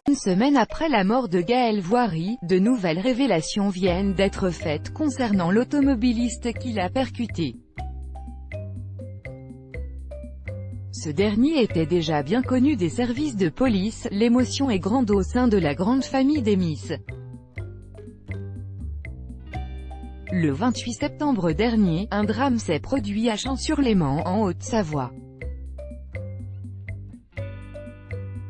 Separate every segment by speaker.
Speaker 1: Une semaine après la mort de Gaël Voiry, de nouvelles révélations viennent d'être faites concernant l'automobiliste qui l'a percuté. Ce dernier était déjà bien connu des services de police, l'émotion est grande au sein de la grande famille des Miss. Le 28 septembre dernier, un drame s'est produit à Champs-sur-Léman, en Haute-Savoie.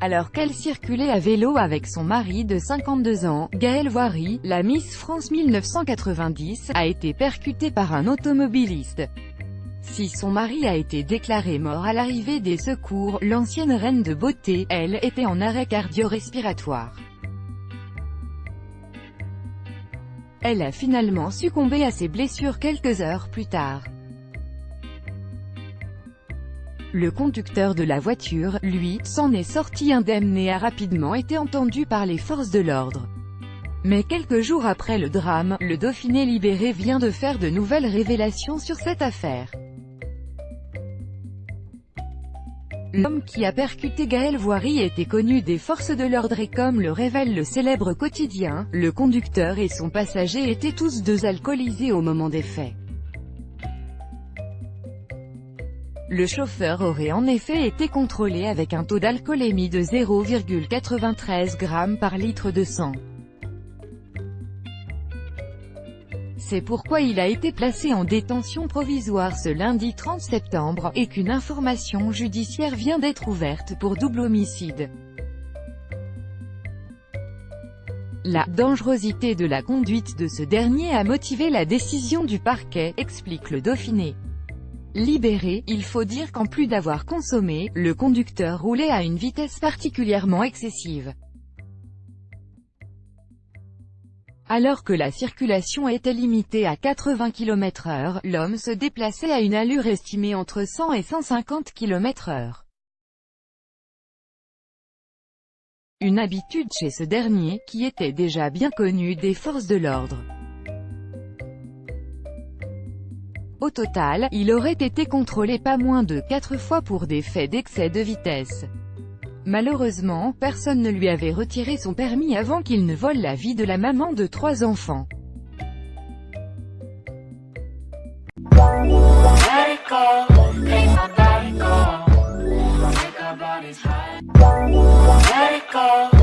Speaker 1: Alors qu'elle circulait à vélo avec son mari de 52 ans, Gaël Voiry, la Miss France 1990, a été percutée par un automobiliste. Si son mari a été déclaré mort à l'arrivée des secours, l'ancienne reine de beauté, elle, était en arrêt cardio-respiratoire. Elle a finalement succombé à ses blessures quelques heures plus tard. Le conducteur de la voiture, lui, s'en est sorti indemne et a rapidement été entendu par les forces de l'ordre. Mais quelques jours après le drame, le Dauphiné libéré vient de faire de nouvelles révélations sur cette affaire. L'homme qui a percuté Gaël Voiry était connu des forces de l'ordre et comme le révèle le célèbre quotidien, le conducteur et son passager étaient tous deux alcoolisés au moment des faits. Le chauffeur aurait en effet été contrôlé avec un taux d'alcoolémie de 0,93 g par litre de sang. C'est pourquoi il a été placé en détention provisoire ce lundi 30 septembre, et qu'une information judiciaire vient d'être ouverte pour double homicide. La dangerosité de la conduite de ce dernier a motivé la décision du parquet, explique le Dauphiné. Libéré, il faut dire qu'en plus d'avoir consommé, le conducteur roulait à une vitesse particulièrement excessive. Alors que la circulation était limitée à 80 km/h, l'homme se déplaçait à une allure estimée entre 100 et 150 km/h. Une habitude chez ce dernier, qui était déjà bien connue des forces de l'ordre. Au total, il aurait été contrôlé pas moins de 4 fois pour des faits d'excès de vitesse. Malheureusement, personne ne lui avait retiré son permis avant qu'il ne vole la vie de la maman de 3 enfants. Let it go.